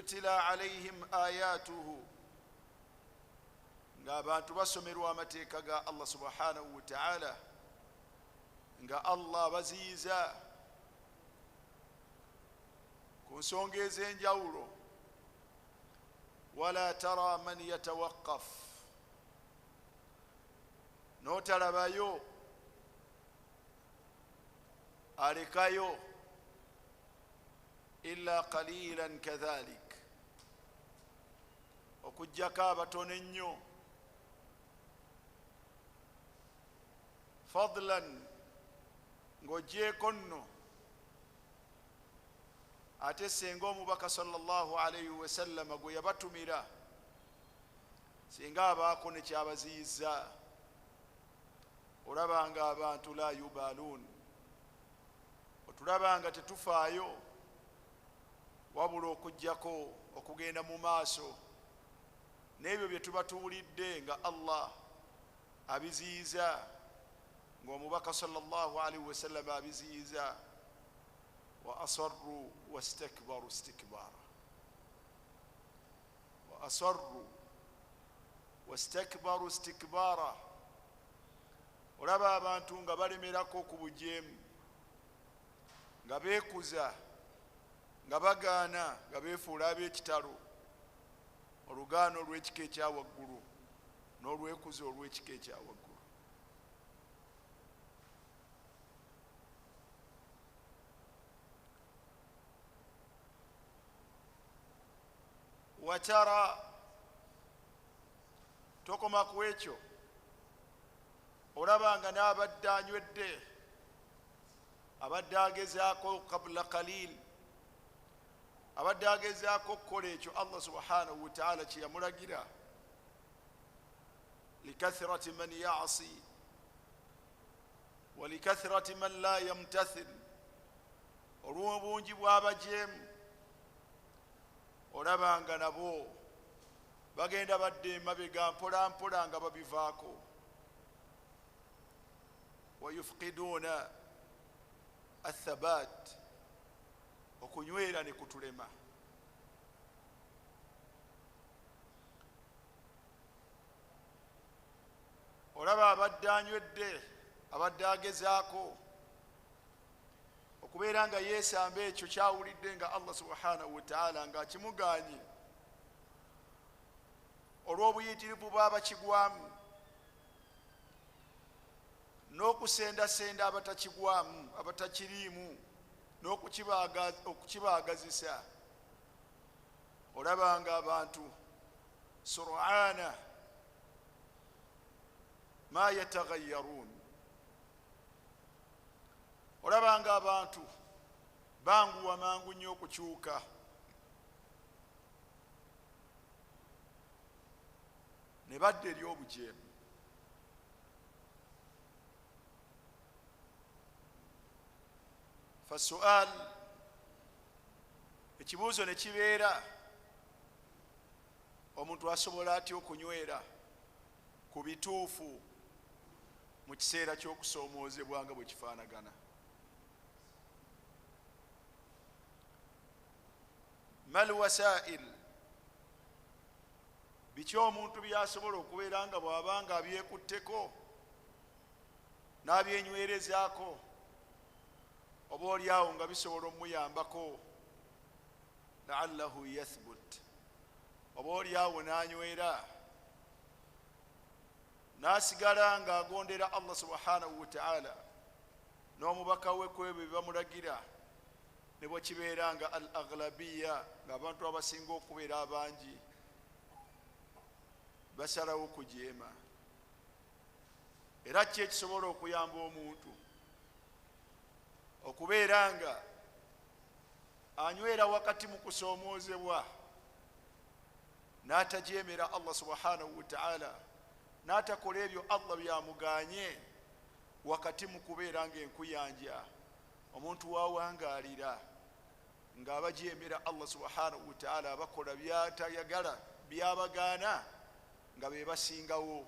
yutila alayhim ayatuhu nga abantu basomerwa amateeka ga Allah subhanahu wa ta'ala nga Allah baziyiza ku nsonga ez'enjawulo wala tara man yatawaqqaf n'otalabayo alekayo illa qalilan kadhalik okujjako abatono ennyo fadlan ng'ogyeko nno ate senga omubaka sallallahu alayhi wasallama gwe yabatumira singa abaako ne kyabaziyiza olabanga abantu la yubaluun otulabanga tetufaayo wabula okujjako okugenda mu maaso n'ebyo bye tuba tuwulidde nga Allah abiziyiza ng'omubaka sallallahu alayhi wasallam abiziyiza wa asarru wastakbaru istikbara wa asarru wastakbaru istikbara olaba abantu nga balemerako ku bujeemu nga beekuza nga bagaana nga beefuula ab'ekitalo olugaano olw'ekika ekya waggulu n'olwekuza olw'ekika ekya waggulu watara tokoma ku ekyo olabanga n'abadde anywedde abadde agezaako kabula kalil abadde agezaako okukola ekyo Allah subhanahu wa ta'ala kye yamulagira likathrati man ya'si wa likathrati man la yamtathil olw'obungi bw'abajeemu olabanga nabo bagenda badde emabega mpola mpola nga babivaako wayufqiduuna athabat okunywera ne kutulema olaba abadde anywedde abadde agezaako okubeera nga yeesamba ekyo kyawulidde nga Allah subhanahu wa ta'ala nga kimuganye olw'obuyitirivu bw'abakigwamu n'okusendasenda abatakigwamu abatakiriimu n'okukibaagazisa olabanga abantu sur'ana ma yataghayyarun olabanga abantu banguwa mangu nnyo okukyuka ne badda eri obujeemu fasual ekibuuzo ne kibeera omuntu asobola atya okunywera ku bituufu mu kiseera ky'okusoomoozebwa nga bwe kifaanagana mal wasail biki omuntu byasobola okubeera nga bw'abanga abyekutteko n'abyenywerezaako oba oliawo nga bisobola omuyambako laallahu yathbut oba oliawo n'anywera n'asigala ng'agondera Allah subhanahu wa ta'ala n'omubaka we ku ebyo bye bamulagira ne bwe kibeera nga al aghlabiya ng'abantu abasinga okubeera abangi basalawo okujeema era ki ekisobola okuyamba omuntu okubeera nga anywera wakati mu kusoomoozebwa n'atajeemera Allah subhanahu wa ta'ala n'atakola ebyo Allah byamuganye wakati mu kubeera nga enkuyanja omuntu wawangaalira ng'abajeemera Allah subhanahu wa ta'ala abakola byatayagala byabagaana nga be basingawo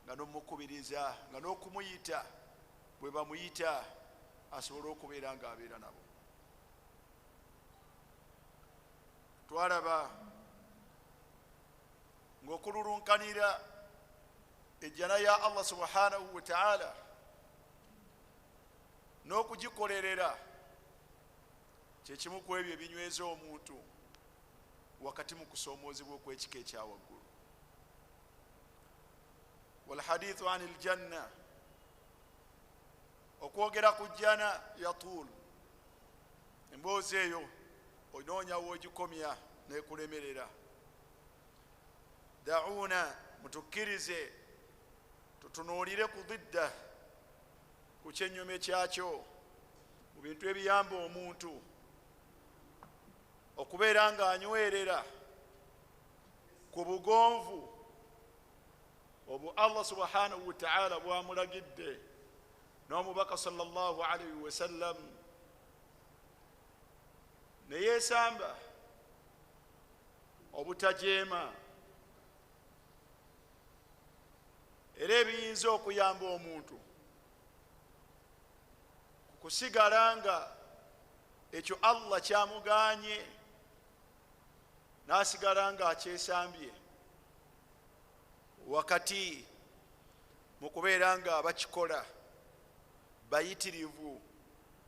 nga n'omukubiriza nga n'okumuyita bwe bamuyita asobole okubeera ng'abeera nabo twalaba ng'okululunkanira ejjana ya Allah subhanahu wa ta'ala n'okugikolerera kyekimu ku ebyo ebinyweza omuntu wakati mu kusoomoozebwa okw'ekika ekyawaggulu. walhadithu ani ljanna, okwogera ku jjana yatuul, emboozi eyo onoonya woogikomya n'ekulemerera. da'una, mutukkirize tutunuulire ku didda, ku kyennyume kyakyo, mu bintu ebiyamba omuntu okubeera ng'anywerera ku bugonvu obwo Allah subhanahu wa ta'ala bwamulagidde n'omubaka sallallahu alayhi wa sallam, ne yeesamba obutajeema era ebiyinza okuyamba omuntu kusigala nga ekyo Allah kyamuganye n'asigala nga akyesambye wakati mu kubeera nga bakikola bayitirivu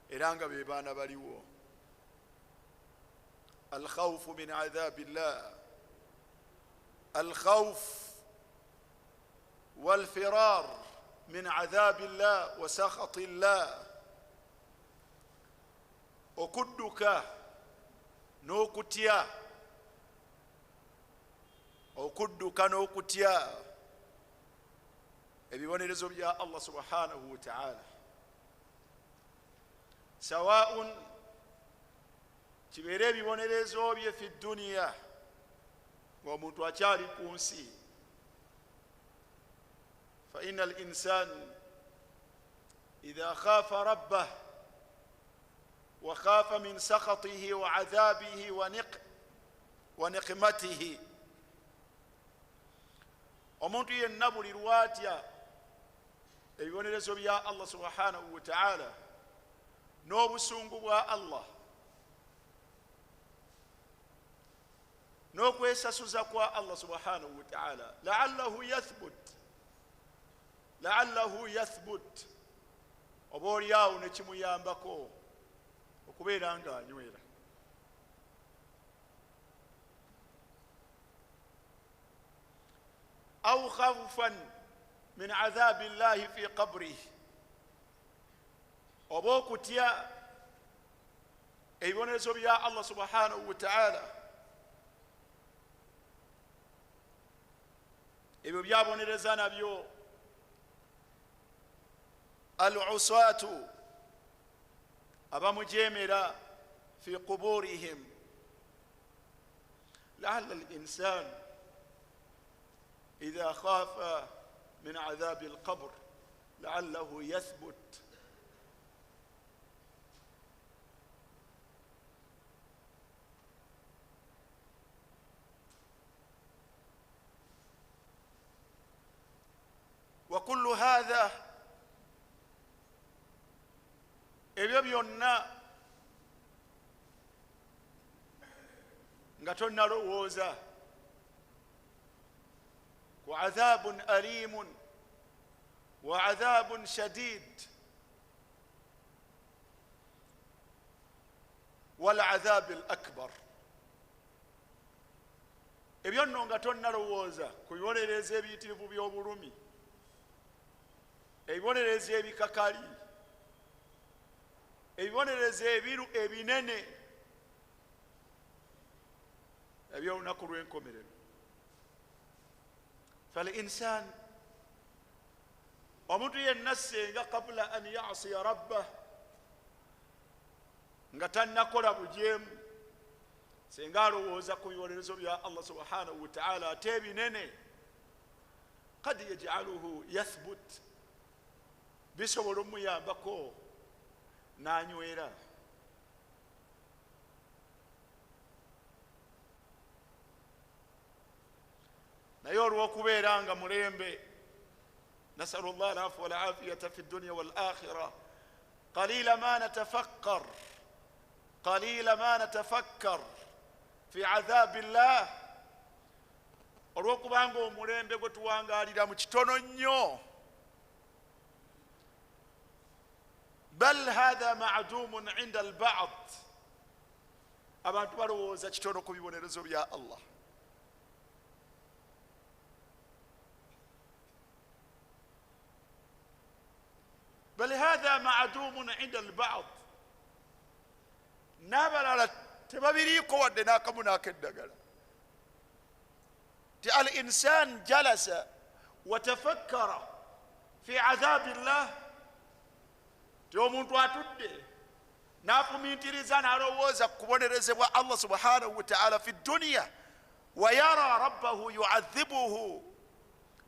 era nga be baana baliwo. alkhawfu min adhabillah, alkhawf والفرار من عذاب الله وسخط الله, okudduka n'okutya, okudduka n'okutya ebibonerezo bya Allah subhanahu wa ta'ala. sawaun kibeere ebibonerezo bye fi duniya ng'omuntu akyali ku nsi, فإن الإنسان إذا خاف ربه وخاف من سخطه وعذابه ونقمته, omuntu yenna buli lwatya ebibonerezo bya Allah subhanahu wa ta'ala n'obusungu bwa Allah n'okwesasuza kwa Allah subhanahu wa ta'ala, la'allahu yathbut, oba oliawo ne kimuyambako okubeera nga anywera. aw khawfan min adhabi llahi fi qabrih, oba okutya ebibonerezo bya Allah subhanahu wa ta'ala, ebyo byabonereza nabyo al-usatu, abamujemera fi quburihim. la'alla al-insan idha khafa min adhab al-qabr la'allahu yathbut, wa kullu hadha, ebyo byonna nga tonnalowooza ku adhabun alimun wa adhabun shadid wal adhab al akbar, ebyo nno nga tonnalowooza ku bibonerezo ebiyitirivu by'obulumi, ebibonerezo ebikakali, ebibonerezo ebinene eby'olunaku lw'enkomerero. فالإنسان, omuntu yenna senga qabla an ya'siya rabbah, nga tannakola bujeemu, senga alowooza ku bibonerezo bya Allah subhanahu wa ta'ala ate ebinene, qad yaj'aluhu yathbut, bisobola omuyambako n'anywera. naye olw'okubeera nga mulembe, nasalu llah al-afwa wal-afiyata fi dunya wal-akhira, qalila ma natafakkar fi adhabi llah olwokubanga omulembe gwe tuwangalira mu kitono nnyo bal hatha ma'dumun inda al-ba'd abantu balowooza kitono ku bibonerezo bya Allah bal hatha ma'dumun inda al-ba'd n'abalala tebabiriiko wadde n'akamu n'akeddagala ti al-insan jalasa wa tafakkara fi adhabi llah ti omuntu atudde n'afumiitiriza n'alowooza kubonerezebwa Allah subhanahu wa ta'ala fi dunya wa yara rabbahu yu'adhibuhu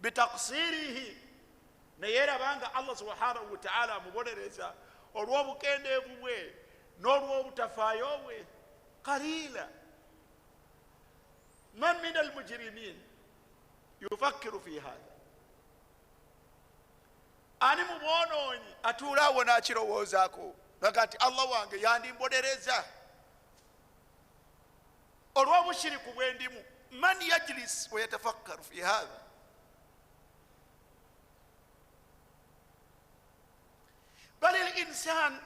bitaqsirihi neyerabanga Allah subhanahu wa ta'ala amubonereza olw'obukendeevu bwe n'olw'obutafaayo bwe qalila man min almujrimin yufakkiru fi hadha ani mu bwonoonyi atuula awo n'akirowoozaako nagati Allah wange yandimbonereza olw'obushiriku bwe ndimu man yajlis wa yatafakkaru fi hadha bal al-insan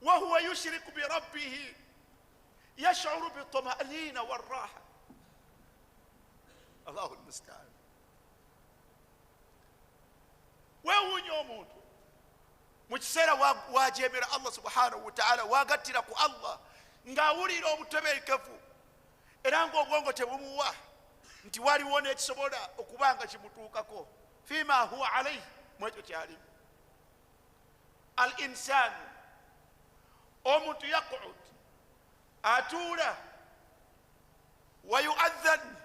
wa huwa yushriku bi rabbih yash'uru bit-tuma'nina war-raha Allahu al-musta'an wewunya omuntu mu kiseera wajemera Allah subhanahu wa ta'ala wagattira ku Allah ng'awulira obutebeekevu era ng'obwongo tebumuwa nti waliwo n'ekisobola okubanga kimutuukako fima huwa alayhi mu ekyo kyalimu al-insan omuntu yaq'ud atuula wa yu'adhan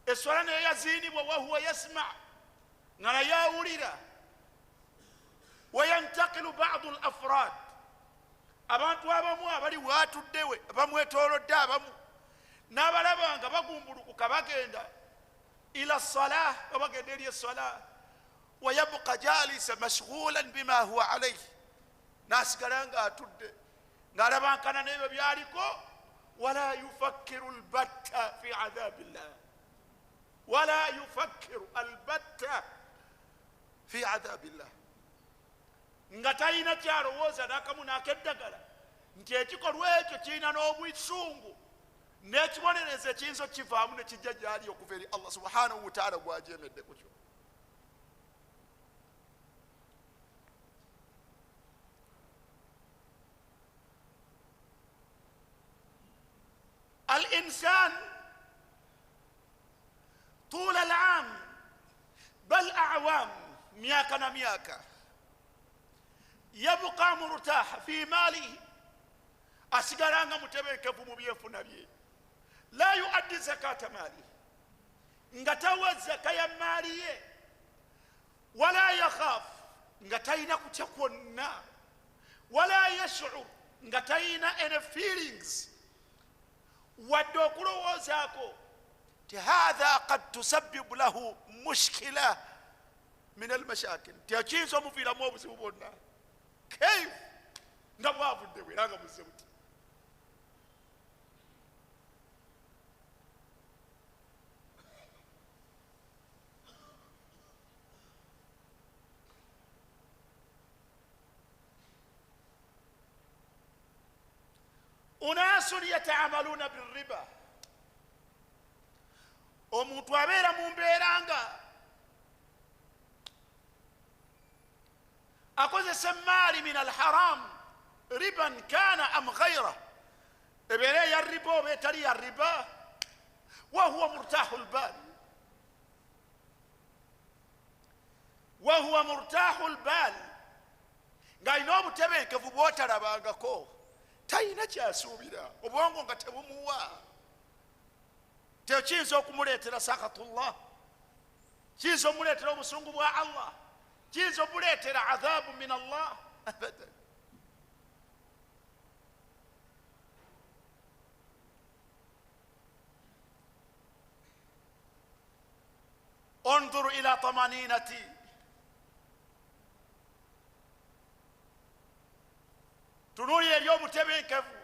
eswala naye yaziinibwa wa huwa yasma nga naye awulira wayantakilu ba'du al-afrad abantu abamu abali waatuddewe bamwetoolodde abamu n'abalaba nga bagumbulukuka bagenda ila salah babagenda eri eswala wayabqa jalisa mashghulan bima huwa alayhi n'asigala nga atudde ng'alabankana n'ebyo byaliko wala yufakkiru albatta fi adhabi llah wala yufakkiru albatta fi adhabi llah nga talina kyalowooza n'akamu n'akeddagala nti ekikolwa ekyo kirina n'obwisungu n'ekibonereza ekiyinza okukivaamu ne kijja gyali okuva eri Allah subhanahu wa ta'ala gw'ajeemedde ku kyo al-insan طول العام بل أعوام مياكا نمياكا يبقى مرتاح في ماله أسيقرانغا متبكف مبيف نبيه لا يؤدي زكاة ماله نغتوى الزكاة ماليه ولا يخاف نغتين كتكونا ولا يشعر نغتين any feelings ودوكرو وزاكو هذا قد تسبب له مشكلة من المشاكل تيجيزو مفيلا مو بسببنا كيف نبغى بدوي لا نبغى أناس يتعاملون بالربا omuntu abeera mu mbeera nga akozesa emaali min alharam riban kana am ghayra ebeera ya riba oba etali ya riba wahuwa murtahu lbal wahuwa murtahu lbal ng'alina obutebenkevu bw'otalabangako talina kyasuubira obwongo nga tebumuwa kiyinza okumuleetera sakatullah kiyinza omuleetera obusungu bwa Allah kiyinza omuleetera adhabu min Allah abadan انظر إلى طمأنينتي تنولي اليوم تبينكفو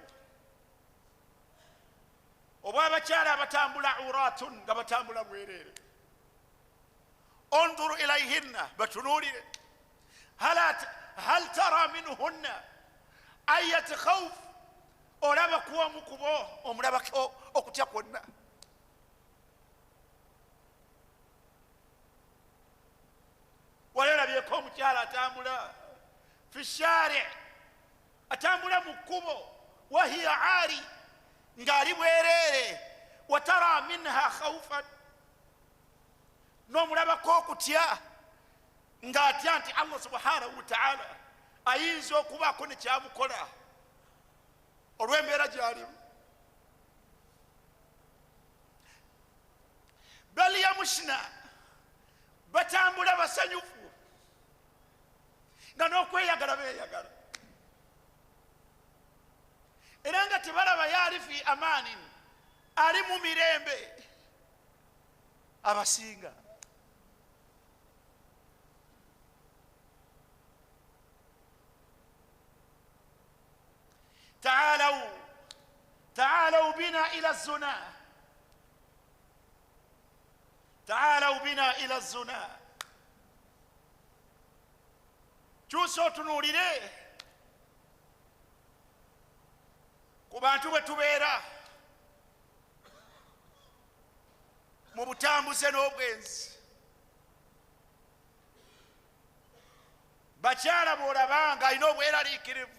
abakyala abatambula uratun nga batambula bwerere. Unduru ilayhinna, batunuulire. Hal tara minhunna ayat khawf, olaba kuomu kubo omulabako okutya kwonna. Walalabyeko omukyala atambula fi shari, atambula mu kkubo, wahiya ari, ng'ali bwerere, watara minha khawfan, n'omulabako okutya, ng'atya nti Allah subhanahu wa ta'ala ayinza okubaako ne kyamukola olw'embeera gy'alimu. Bal yamushna, batambula basanyufu nga n'okweyagala beeyagala, era nga tebalaba yali fi amaanin, ali mu mirembe abasinga. تعالوا بنا إلى الزنا، تعالوا بنا إلى الزنا. kyusa otunuulire ku bantu bwe tubeera mu butambuze n'obwenzi. Bakyala bw'olaba ng'alina obweraliikirivu,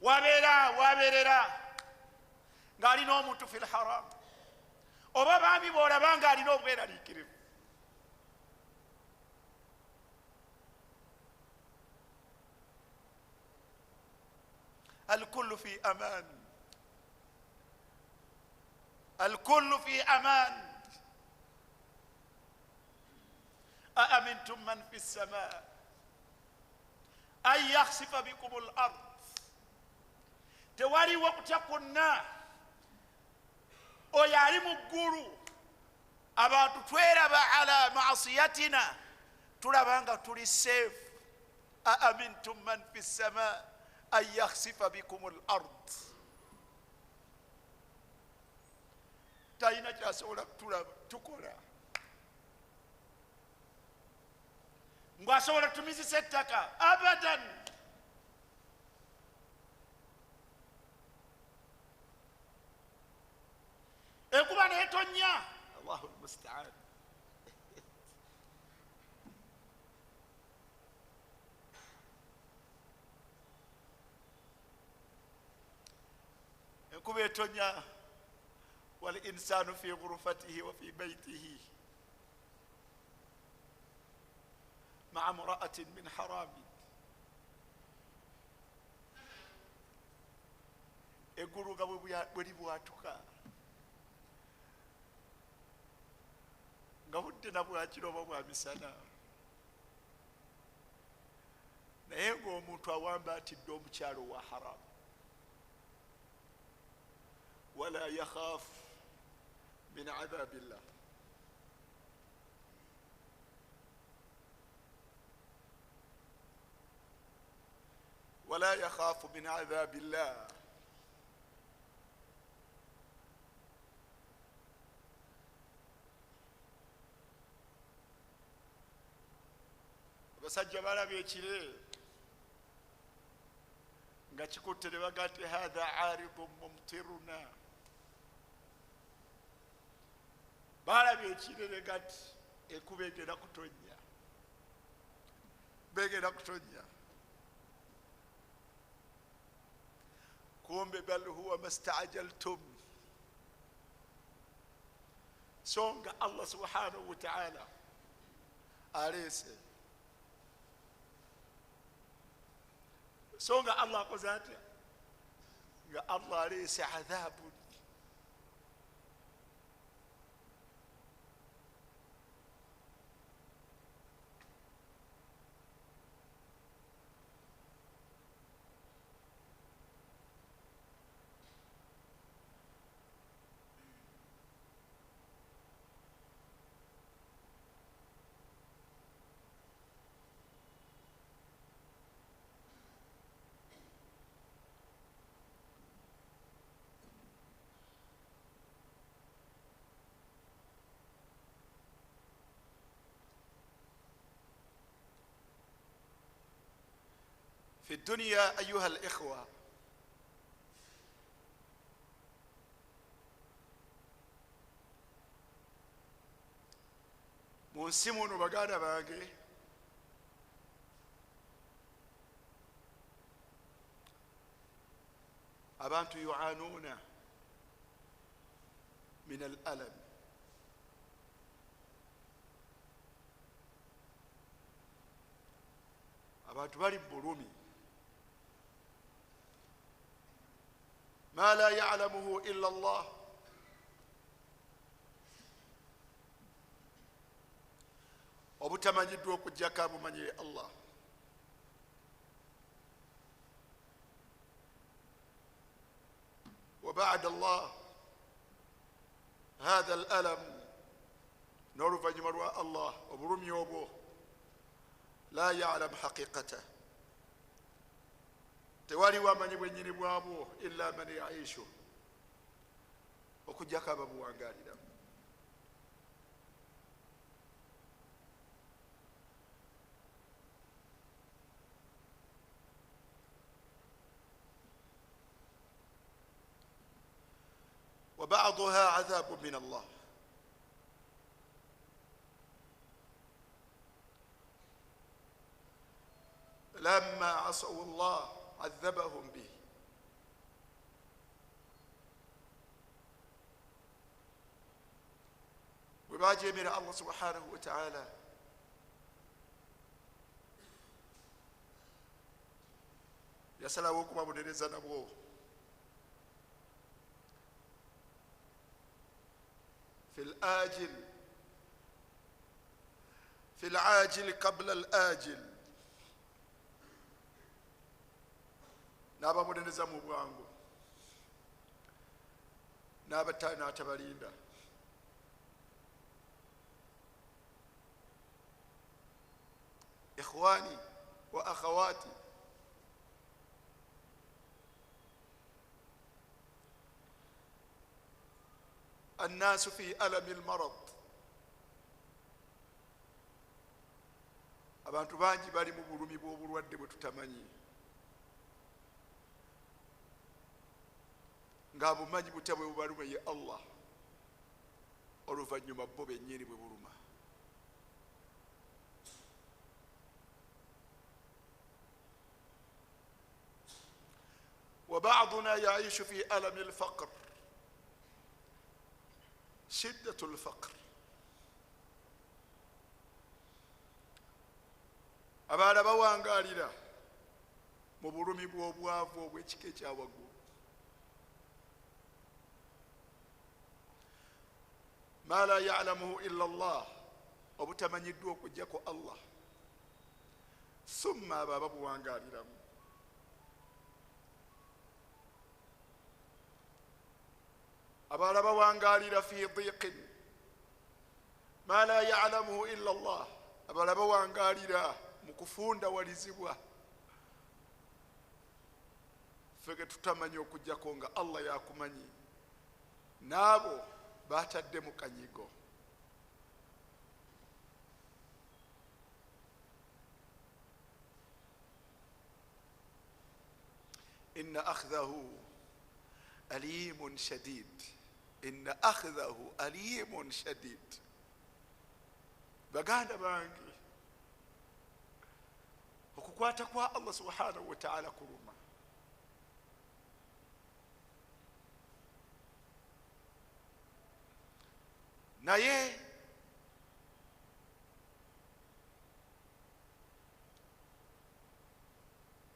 wabeerera ng'alina omuntu fil haram, oba baami bw'olaba ng'alina obweraliikirivu. الكل في أمان، الكل في أمان. أأمنتم من في السماء أن يخسف بكم الأرض. tewali wakutya kwonna oyo ali mu ggulu. Abantu tweraba ala maasiyatina, tulaba nga tuli safe. أأمنتم من في السماء أن يخسف بكم الأرض. talina kyasobola tukola ng'asobola tumizisa ettaka, abadan. Enkuba neetonnya, Allahu almustaan. Enkuba etonnya, wal insanu fi ghurfatihi wa fi baytihi ma'a imra'atin min haramin. Eggulu nga bwe libwatuka, nga budde na bwakiro oba bwa misana, naye ng'omuntu awambaatidde omukyalo wa haramu. ولا يخاف من عذاب الله. ولا يخاف من عذاب الله. abasajja balabye ekire nga kikutte ne bagati hadha aridun mumtiruna. balabye ekirere gati ekuba egenda kutonnya, begenda kutonnya. kumbe bal huwa mastaajaltum, so nga Allah subhanahu wa ta'ala aleese, so nga Allah akoze atya, nga Allah aleese adhabu. في الدنيا أيها الإخوة munsi muno baganda bange abantu yu'anuna min al-alam abantu bali bulumi ma la ya'lamuhu illa Allah obutamanyiddwa okujjako abumanyi Allah وبعد الله هذا الألم نور فجمر الله وبرمي وبوه لا يعلم حقيقته توالي ومن يبني بوابوه إلا من يعيشه وكجاك بابو عنقالي وبعضها عذاب من الله لما عصوا الله عذبهم به وباجي من الله سبحانه وتعالى يسلاوكم ابو دريزا نبوه في العاجل قبل الآجل نابا مدنزا مبوانغو نابا تانا تباليندا إخواني وأخواتي الناس في ألم المرض abantu bangi bali mu bulumi bw'obulwadde bwe tutamanyi ng'abumanyi butya bwe bubaluma ye Allah oluvannyuma bo bennyini bwe buluma وبعضنا يعيش في ألم الفقر شدة الفقر abaana bawangalira mu bulumi bw'obwavu obw'ekika ekyawaggulu ma la ya'lamuhu illa Allah obutamanyiddwa okujjako Allah summa abo ababuwangaliramu abalala bawangalira fi dhiqin ma la ya'lamuhu illa Allah abalala bawangalira mu kufundawalizibwa fege tutamanyi okujjako nga Allah yakumanyi n'abo batadde mu kanyigo inna akhdahu alimun shadid inna akhdahu alimun shadid baganda bange okukwata kwa Allah subhanahu wa ta'ala kuruma naye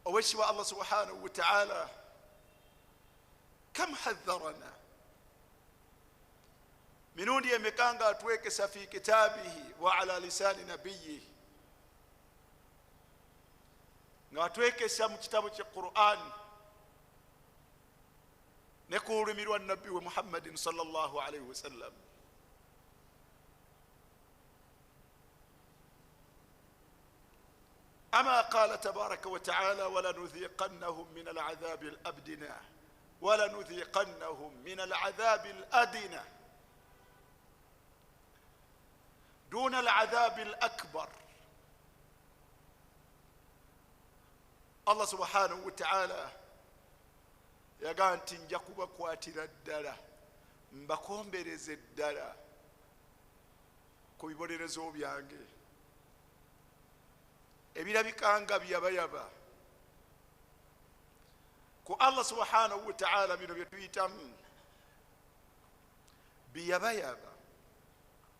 owekitiibwa Allah subhanahu wa ta'ala kam hadharana mirundi emeka nga atwekesa fi kitabihi wa ala lisani nabiyihi nga atwekesa mu kitabu kya Qur'an ne ku lulimi lwa nabbi we Muhammadin sallallahu alayhi wa sallam أما قال تبارك وتعالى ولنذيقنهم من العذاب الأبدنى ولنذيقنهم من العذاب الأدنى دون العذاب الأكبر Allah subhanahu wa ta'ala yagamba nti nja kubakwatira ddala mbakombereze ddala ku bibonerezo byange ebirabikanga byabayaba ku Allah subhanahu wa ta'ala. Bino bye tuyitamu biyabayaba.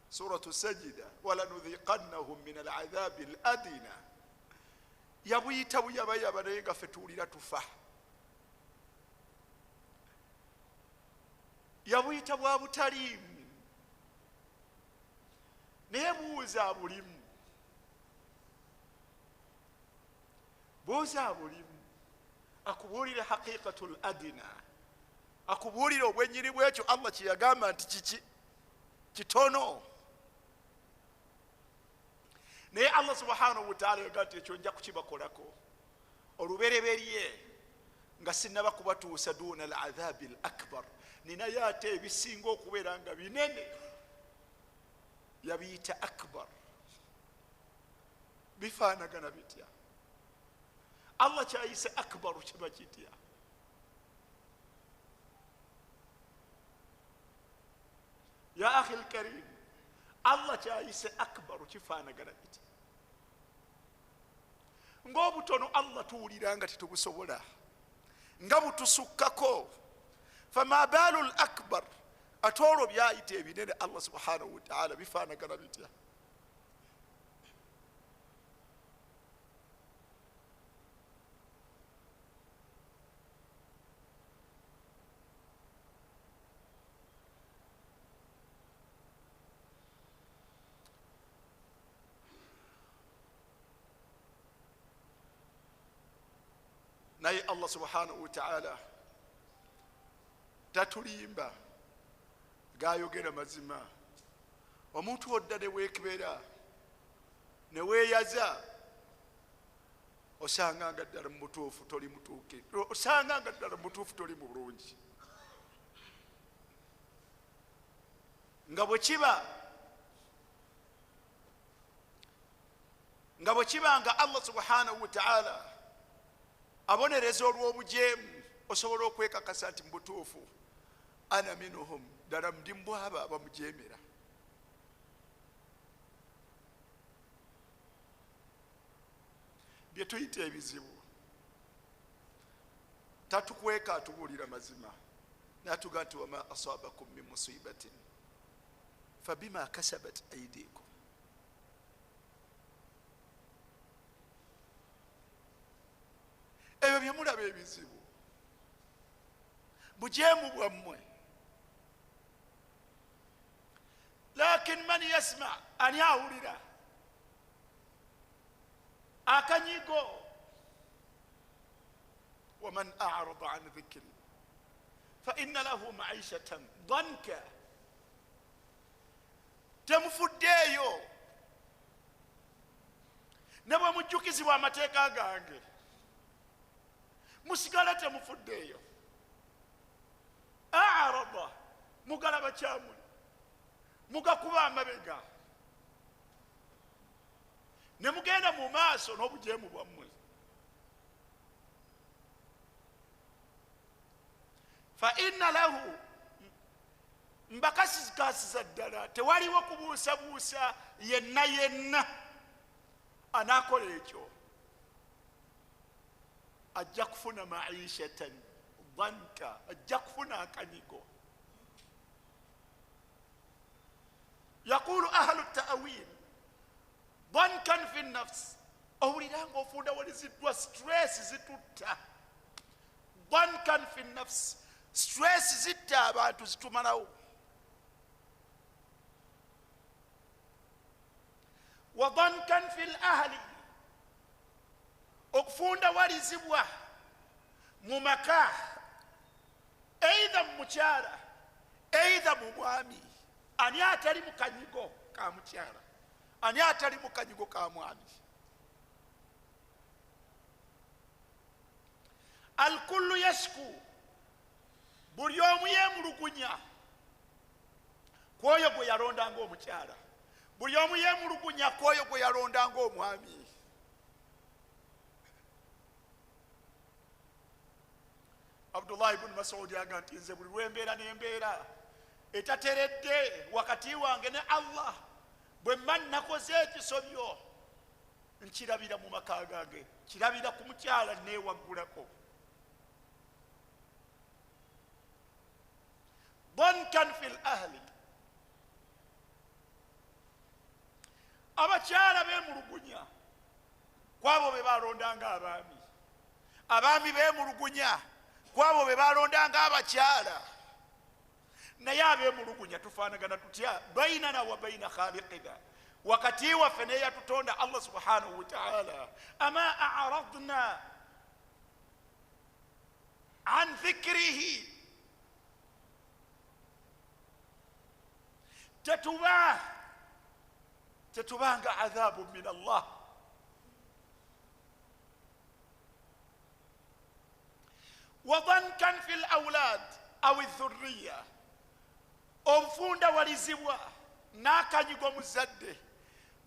Suratu Sajida, walanudhiqannahum min al'adhabi al'adina, yabuyita buyabayaba naye nga ffe tuwulira tufa. Yabuyita bwa butaliimu naye buuza bulimu. Buuza bulimu akubuulire haqiqatul adina, akubuulire obwenyini bwekyo Allah kye yagamba nti kiki kitono. Naye Allah subhanahu wa ta'ala yagamba nti ekyo nja kukibakolako olubereberye nga sinnaba kubatuusa duuna al-adhabi al-akbar, ninayo ate ebisinga okubeera nga binene. Yabiyita akbar. Bifaanagana bitya? Allah kyayise akbaru kiba kitya? Ya akhi al-karim, Allah kyayise akbaru kifaanagana bitya? Ng'obutono Allah tuwulira nga tetubusobola, nga butusukkako, fama baalu al-akbar, ate olwo byayita ebinene Allah subhanahu wa ta'ala bifaanagana bitya? Naye Allah subhanahu wa ta'ala tatulimba, gayogera mazima. Omuntu odda ne weekebera ne weeyaza, osanga nga ddala mu mutuufu toli mutuuke, osanga nga ddala mu mutuufu toli mu bulungi. Nga bwe kiba nga Allah subhanahu wa ta'ala abonereza olw'obujeemu, osobola okwekakasa nti mu butuufu ana minuhum, ddala ndi mu abo abamujeemera. Bye tuyita ebizibu tatukweka, atubuulira mazima, n'atuga nti wama asabakum min musibatin fabima kasabat aydikum. Ebyo bye mulaba ebizibu bujeemu bwammwe, lakin man yasma, ani awulira akanyigo. waman a'rada an dhikri fa inna lahu ma'ishatan danka. Temufuddeeyo ne bwe mujjukizibwa amateeka gange, musigala temufuddeeyo. A'rada, mugalaba kyamuli, mugakuba amabega, ne mugenda mu maaso n'obujeemu bwammwe. Fa inna lahu, mbakasiza ddala tewaliwo kubuusabuusa yenna anaakola ekyo, ajja kufuna ma'ishatan danka, ajja kufuna akanyigo. Yaqulu ahlu ta'wil dankan fi nafs, owulira nga ofundawaliziddwa stress zitutta. Dankan fi nafs, stress zitta abantu zitumalawo. Wa dankan fi al-ahli, okufundawalizibwa mu maka, eidha mu mukyala eidha mu mwami. Ani atali mu kanyigo ka mukyala, ani atali mu kanyigo ka mwami? Alkullu yashku, buli omu yeemulugunya kwoyo gwe yalonda ng'omukyala, buli omu yeemulugunya kwoyo gwe yalonda ng'omwami. Abdullah ibn Mas'ud yaga nti nze buli lwembeera n'embeera etateredde wakati wange ne Allah bwe mba nakoze ekisobyo nkirabira mu maka gange, kirabira ku mukyala neewaggulako. Dankan fil ahli, abakyala beemulugunya kwabo be balondanga abaami, abaami beemulugunya kwabo be balondanga abakyala. Naye abeemulugunya tufaanagana tutya bainana wa baina khaliqina, wakati waffe neyatutonda Allah subhanahu wa ta'ala. Ama a'radna an dhikrihi, tetubanga adhabu min Allah. Wadankan fil awlad aw dhurriya, omufunda walizibwa n'akanyigo muzadde.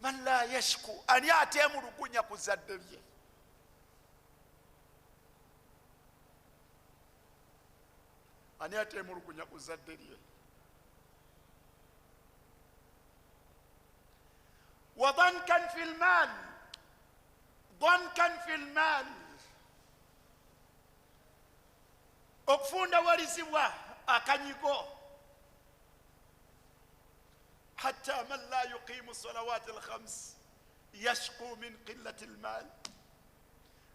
Man la yashku, ani ateemulugunya ku zadde lye. Ani ateemulugunya ku zadde lye. Wadankan fil mal, dankan fil mal, okufunda walizibwa akanyigo. Hatta man la yuqimu salawati al-khams yashku min qillati al-mal,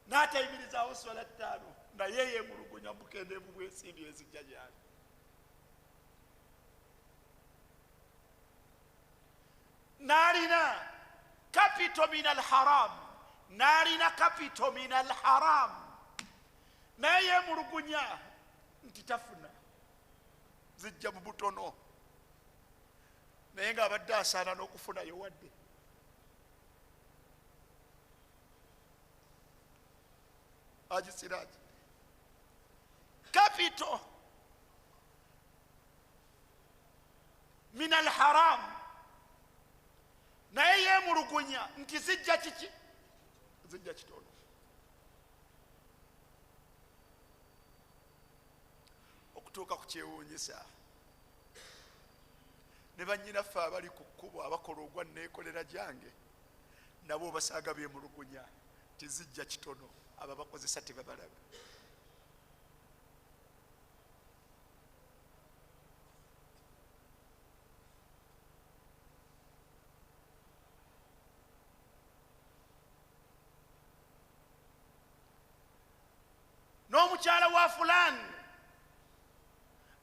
n'atayimirizawo swala ttaano naye yeemulugunya bukendeevu bw'ensimbi ezijja gyali. N'alina kapito min al-haram, n'alina kapito min al-haram, naye yeemulugunya nti tafuna, zijja mu butono, naye ng'abadde asaana n'okufunayo wadde. Agisiraji kapito min al-haram, naye yeemulugunya nti zijja kiki, zijja kitono. Okutuuka ku kyewuunyisa, ne bannyinaffe abali ku kkubo abakola ogwa neekolera gyange, nabo basaaga beemulugunya nti zijja kitono, abo bakozesa tebabalaba. N'omukyala wa fulani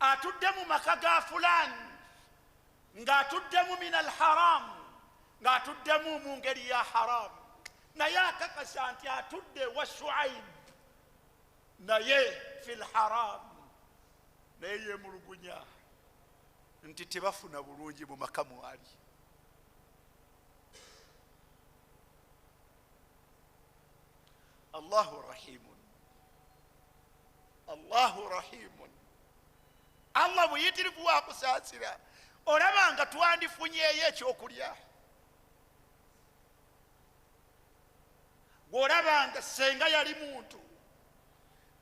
atudde mu maka ga fulani ng'atuddemu min al-haram, ng'atuddemu mu ngeri ya haram, naye akakasa nti atudde wa Shuaib naye fil haram, naye yeemulugunya nti tebafuna bulungi mu maka mwali. Allahu rahimun, Allahu rahimun. Allah muyitirivu wa kusaasira. Olaba nga twandifunyeeyo ekyokulya, bw'olaba nga senga yali muntu,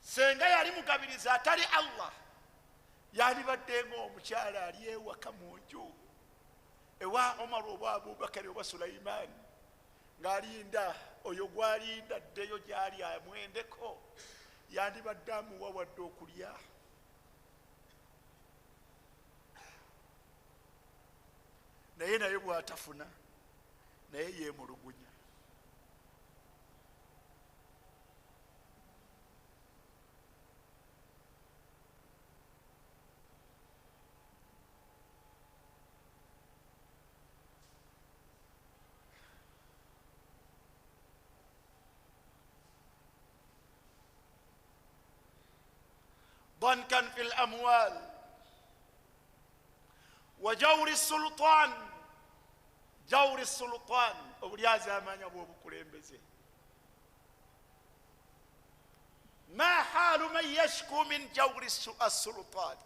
senga yali mugabiriza atali Allah, yalibadde ng'omukyala ali ewaka mu nju ewa Umar oba Abubakari oba Sulaiman, ng'alinda oyo gw'alinda addeyo gy'ali amwendeko, yandibadde amuwa wadde okulya. Naye bw'atafuna, naye yeemulugunya. ضنكا في الأموال وجور السلطان. جور السلطان obulyaza amanya bw'obukulembeze. ما حال من يشكو من جور السلطان.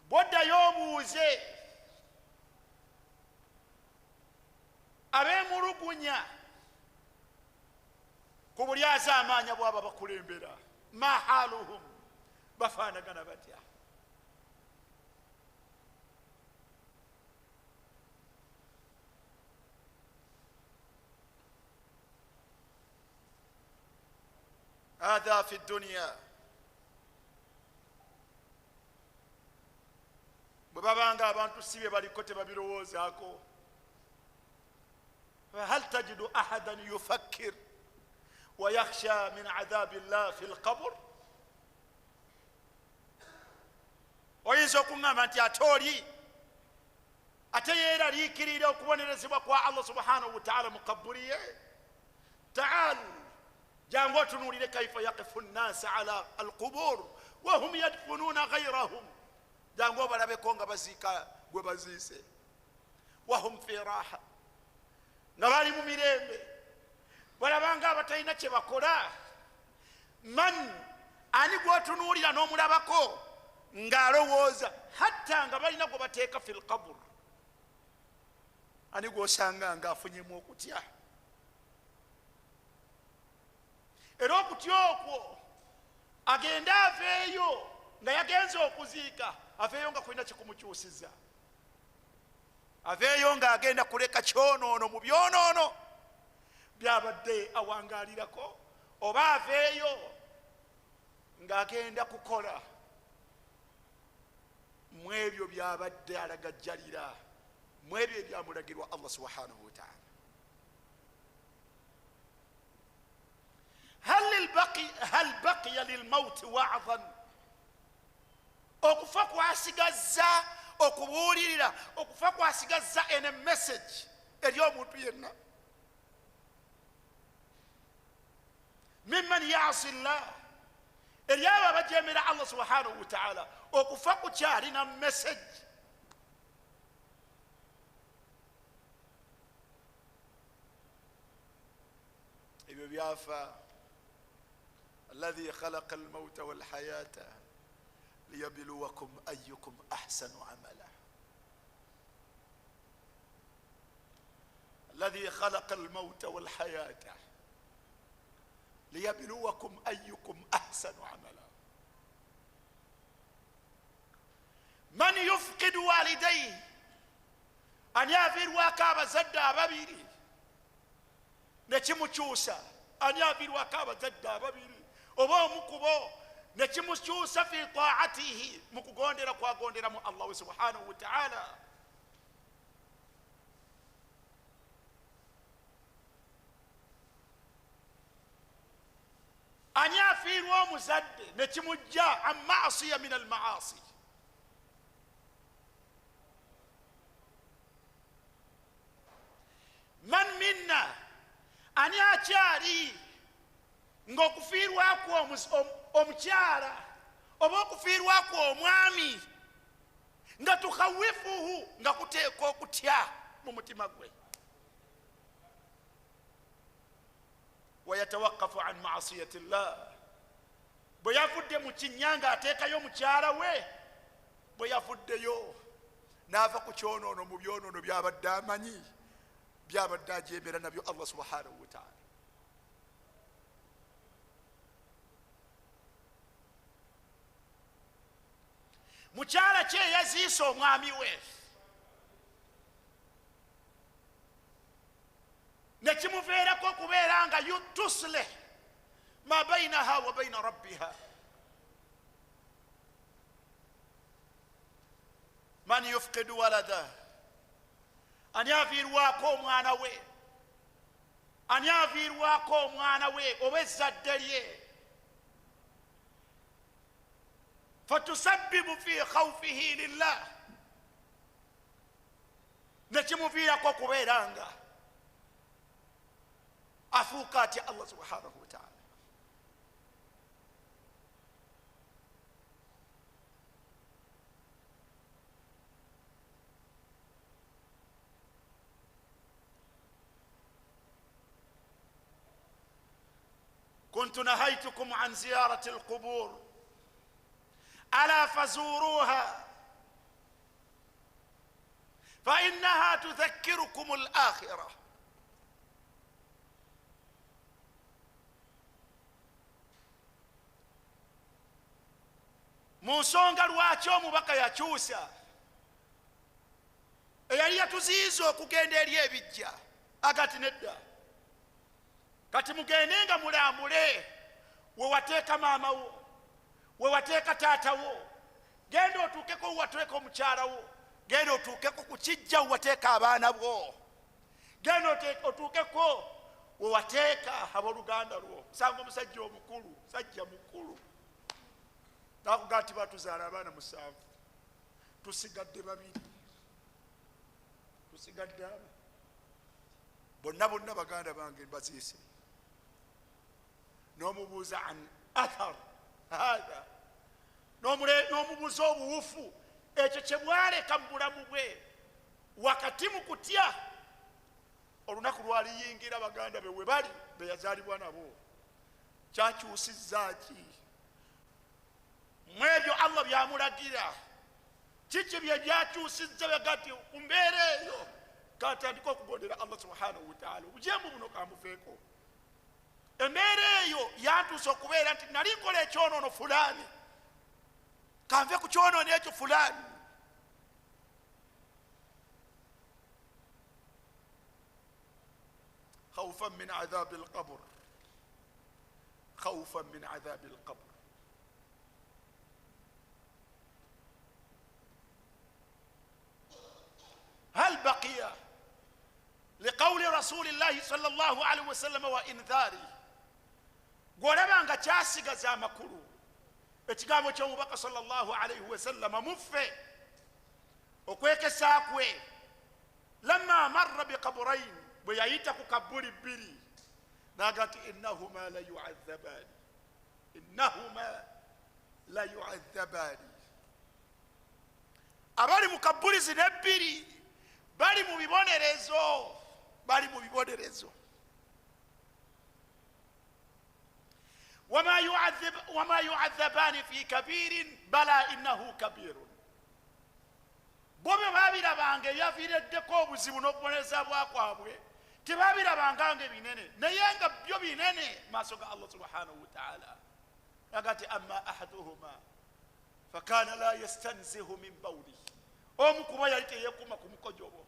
boddayo obuuze abeemulugunya ku bulyaza amanya bw'abo bakulembera. ma haluhum bafaanagana batya. هذا في الدنيا. bwe babanga abantu sibe baliko tebabirowoozaako. hal tajidu ahadan yufakkir wa yakhsha min adhabi llah fi lqabr. oyinza okuŋŋamba nti ate oli ate yeeraliikirira okubonerezebwa kwa allah subhanahu wataala mu kaburi ye. taal jangu otunuulire kaifa yaqifu nnasa ala alqubur wahum yadfununa gayrahum. jangu obalabeko nga baziika gwe baziise. wahum fi raha, nga bali mu mirembe, balabanga abatalina kye bakola. man, ani gwotunuulira n'omulabako ng'alowooza hatta nga balina gwe bateeka fi lqabur. ani gwosanga ng'afunyemu okutya. era okutya okwo agende aveeyo nga yagenze okuziika, aveeyo nga kulina kikumukyusiza, aveeyo nga agenda kuleka kyonoono mu byonoono byabadde awangaalirako, oba aveeyo nga agenda kukola mu ebyo byabadde alagajjalira, mu ebyo ebyamulagirwa allah subhanahu wataala. hal baqiya lilmauti wa'dhan, okufa kwasigazza okubuulirira, okufa kwasigazza ene message eri omuntu yenna. mimman yasi llah, eri abo abajemera allah subhanahu wataala, okufa kukyalina message. ebyo byafa الذي خلق الموت والحياة ليبلوكم أيكم أحسن عملا. الذي خلق الموت والحياة ليبلوكم أيكم أحسن عملا. من يفقد والديه أن يافر وكاب زدا بابيري نكيموچوسا أن يافر وكاب زدا بابيري oba omukubo nekimukyusa fi taatihi, mukugondera kwagonderamu allah subhanahu wataala. ani afiirwa omuzadde nekimujja an maasiya min almaasi. man minna, ani akyali ng'okufiirwako omukyala oba okufiirwako omwami nga tukhawifuhu, nga kuteeka okutya mu mutima gwe. wayatawakafu an maasiyati llah, bwe yavudde mu kinnya nga ateekayo mukyala we, bwe yavuddeyo n'ava ku kyonoono mu byonoono byabadde amanyi, byabadde ajeemera nabyo allah subhanahu wataala. mukyala kye yaziise omwami we, nekimuveerako okubeera nga tusleh ma bainaha wa baina rabbiha. man yufqidu walada, ani aviirwako omwana we, ani aviirwako omwana we oba ezzadde lye, fatusabbibu fi khawfihi lillah, nekimuviirako okubeera nga afuuka atya allah subhanahu wataala. kuntu nahaytukum an ziyarati alqubur ala fazuruha fa innaha tudhakkirukum alakhirah. mu nsonga lwaki omubaka yakyusa eyali yatuziyiza okugenda eri ebijja agati nedda kati mugende nga mulambule wewateeka maama wo wewateeka taata wo genda otuukeko wewateeka omukyala wo genda otuukeko ku kijja wewateeka abaana bwo genda otuukeko wewateeka abooluganda lwo kusanga omusajja omukulu sajja mukulu nakuga nti batuzaala abaana 7 tusigadde 2 tusigadde abo bonna baganda bange baziise n'omubuuza an athar hatha n'omubuuza obuwufu ekyo kye bwaleka mu bulamu bwe wakati mu kutya olunaku lwaliyingira baganda be we bali be yazaalibwa nabo kyakyusizza ki mu ebyo Allah byamulagira kiki bye byakyusizza bagati ku mbeera eyo katandika okugondera Allah subhanahu wa ta'ala obujeemu buno kamufeeko embeera eyo yantuusa okubeera nti nali nkola ekyonoono fulaani kanve ku kyonoono ekyo fulaani خوفا من عذاب القبر خوفا من عذاب القبر هل بقي لقول رسول الله صلى الله عليه وسلم وإنذاره ولما كاسيغا زامكلو ekigambo ky'omubaka sallallahu alayhi wa sallam muffe okwekesa kwe lamma marra biqabrayn bwe yayita ku kabuli 2 nagati innahuma la yu'adhabani abali mu kabuli zino 2 bali mu bibonerezo وما يعذبان في كبير بلى إنه كبير bobe babirabanga ebyaviireddeko obuzibu n'okubonereza bwakwabwe tebabirabanga nga binene naye nga byo binene maaso ga Allah subhanahu wa ta'ala agati amma ahaduhuma fakana la yastanzihu min bawli omu kuba yali teyekuma ku mukojobo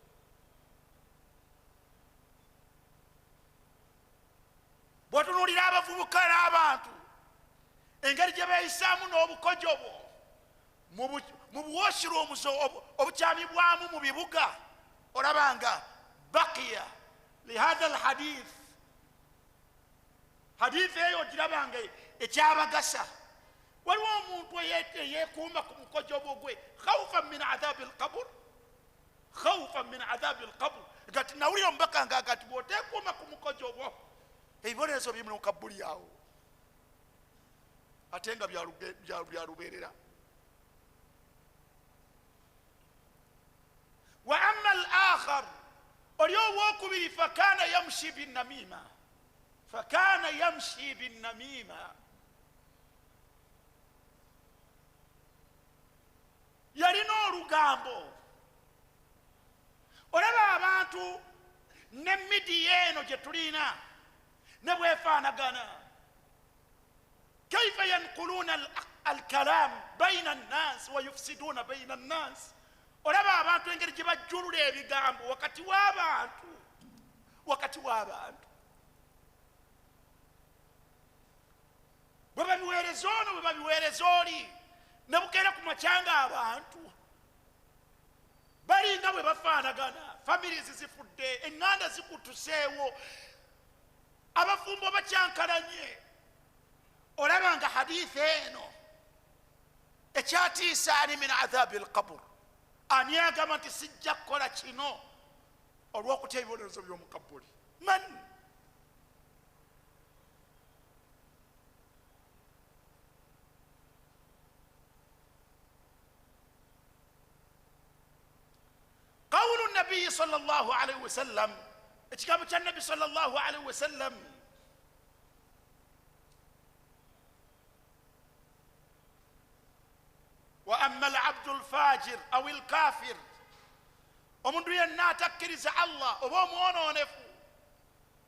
bw'otunuulira abavubuka n'abantu engeri gye beeyisaamu n'obukojobo mu buwashiro obukyamibwamu mu bibuga olabanga baqiya lihadha alhadith hadith eyo ogirabanga ekyabagasa waliwo omuntu eyeekuuma ku mukojobo gwe khawfan min adhabi alqabr gati nawulira omubaka nga gati bw'oteekuuma ku mukojobo ebibonerezo biri mu kabuli awo ate nga byalubeerera wa amma al-akhar oli owokubiri fakana yamshi binnamima yalina olugambo olaba abantu ne midiya eno gye tulina ne bwefaanagana kaifa yanquluna alkalam baina annas wa yufsiduna baina annas olaba abantu engeri gye bajjulula ebigambo wakati w'abantu bwe babiweereza ono bwe babiweereza oli ne bukeera ku makyanga abantu balinga bwe bafaanagana families zifudde eŋŋanda zikutuseewo abafumbo bakyankalanye olaba nga hadithi eno ekyatiisa ani min adhabi alqabr ani agamba nti sijja kukola kino olw'okutya ebibonerezo by'omu kabuli man qawlu nabiyi sallallahu alayhi wa sallam ekigambo kya nabbi sallallahu alayhi wa sallam وأما العبد الفاجر أو الكافر ومن ينا تكرز الله ومونونف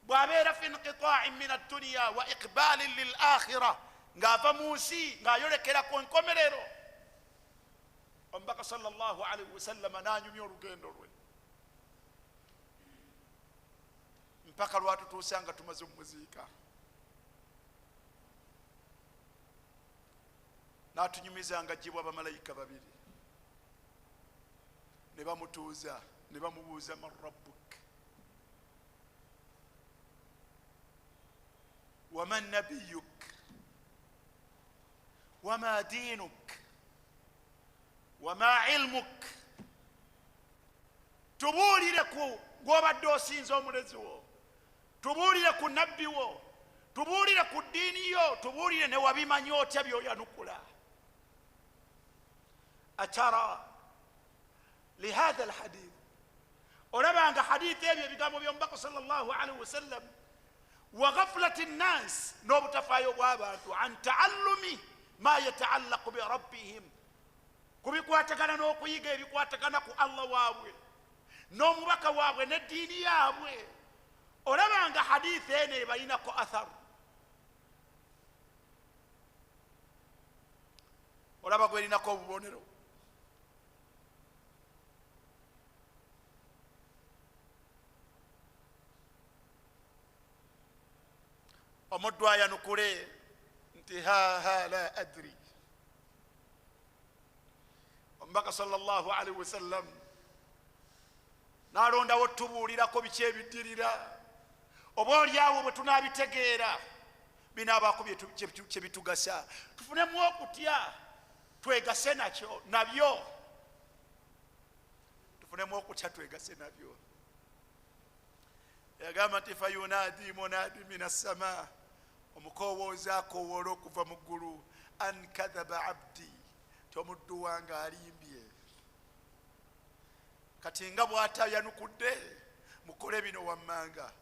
بابير في انقطاع من الدنيا وإقبال للآخرة غافا موسي غا يولكلا كون كوميريرو sallallahu alaihi wasallam nanyumya olugendo lwe mpaka lwatutuusa nga tumaze omuziika n'atunyumiza nga ajjibwa abamalayika babiri ne bamutuuza ne bamubuuza man rabbuk waman nabiyuk wama diinuk wama ilmuk tubuulire ku gw'obadde osinza omulezi wo tubuulire ku nabbi wo tubuulire ku ddiini yo tubuulire ne wabimanyi otya byoyanukula atara lihadha alhadith olabanga hadithi ebyo ebigambo by'omubaka sallallahu alaihi wasallam wa ghaflati nnas n'obutafaayo bw'abantu an taallumi ma yataallaqu bi rabbihim kubikwatagana n'okuyiga ebikwatagana ku allah waabwe n'omubaka waabwe n'eddiini yaabwe olabanga hadithi eno ebayinako atharu olaba gwerinako obubonero omuddu ayanukule nti ha la adri omubaka sallallahu alaihi wasallam nalondawo tubuulirako biki ebiddirira oba olyawo bwe tunabitegeera binaabaako kyebitugasa tufunemu okutya twegase nabyo tufunemu okutya twegase nabyo yagamba nti fayunadi munadi min assama omukowooza akowoola okuva mu ggulu an kadhaba abdi ti omuddu wange alimbye kati nga bw'atayanukudde mukole bino wammanga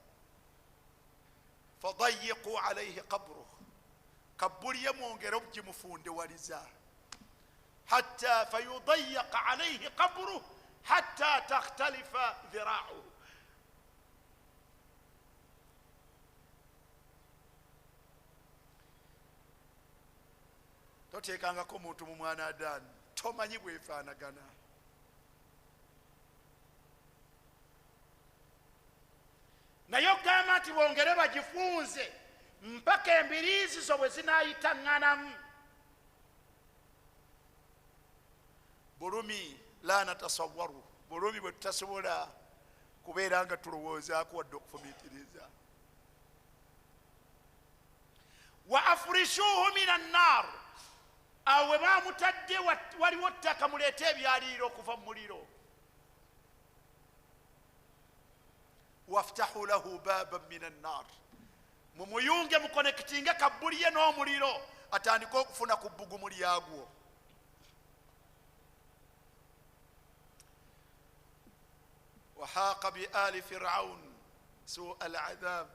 fadayiqu alaihi qabruh kabbuliye mwongere obugimufunde waliza hatta fayudayiqa alaihi qabruh hatta takhtalifa dhira'uhu toteekangako omuntu mu mwana adaani tomanyi bwefaanagana naye okugamba nti bongere bagifunze mpaka embiriizi zo bwe zinaayitaŋŋanamu bulumi la natasawaru bulumi bwe tutasobola kubeera nga tulowoozaako wadde okufumiitiriza wa afurishuhu min annar awo we baamutadde waliwo ttaka muleete ebyaliiro okuva mu muliro waftahu lahu baban min annar mumuyunge mukonekitinge kabbuliye n'omuliro atandike okufuna ku bbugumu lyagwo wahaqa bi ali firaun suu aladhab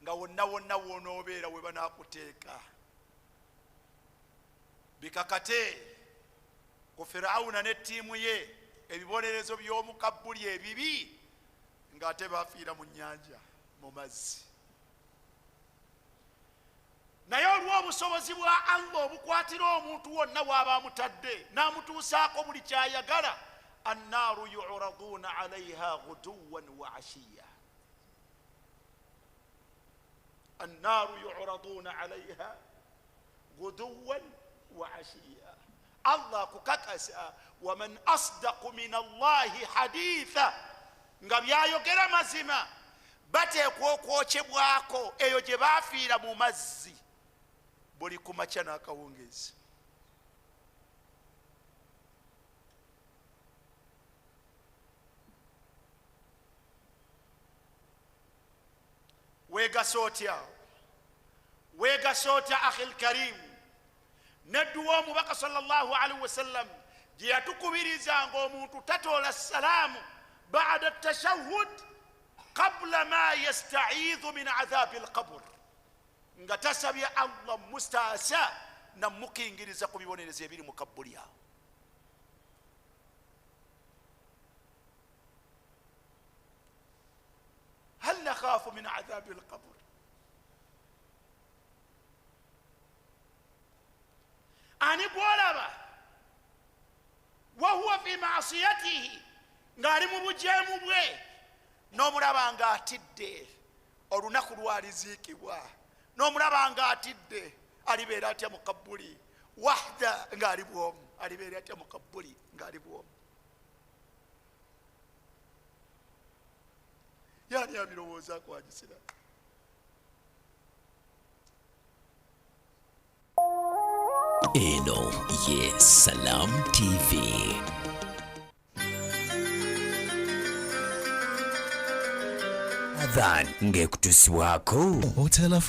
nga wonna wonna wonoobeera we banaakuteeka bikakate ku firawuna n'ettiimu ye ebibonerezo by'omukabbuli ebibi ng'ate bafiira mu nnyanja mu mazzi naye olw'obusobozi bwa allah obukwatira omuntu wonna w'aba amutadde n'amutuusaako buli kyayagala annaaru yu'raduuna alaiha guduwan wa ashiya annaaru yu'raduuna alaiha guduwan wa ashiya allah kukakasa waman asdaqu min allahi haditha nga byayogera mazima bateekwa okwokyebwako eyo gye baafiira mu mazzi buli ku makya n'akawungezi weegasa otya akhi lkarimu nedduwa omubaka sallallahu alaihi wasallam gye yatukubirizanga omuntu tatoola salaamu ba'da tashahhud qabla ma yasta'iidhu min adhabi alqabr nga tasabye allah mustaasa namukingiriza ku bibonerezo ebiri mu kabbuli awo hal nakhaafu min adhabi alqabr ani gwolaba wahuwa fi maasiyatihi ng'ali mu bujeemu bwe n'omulaba nga atidde olunaku lwaliziikibwa n'omulaba nga atidde alibeera atya mu kabbuli wahda ng'ali bwomu alibeera atya mu kabbuli ng'ali bwomu yani abirowoozaako agisira eno ye Salam TV. Adhan ngekutusibwako Hotel Africa.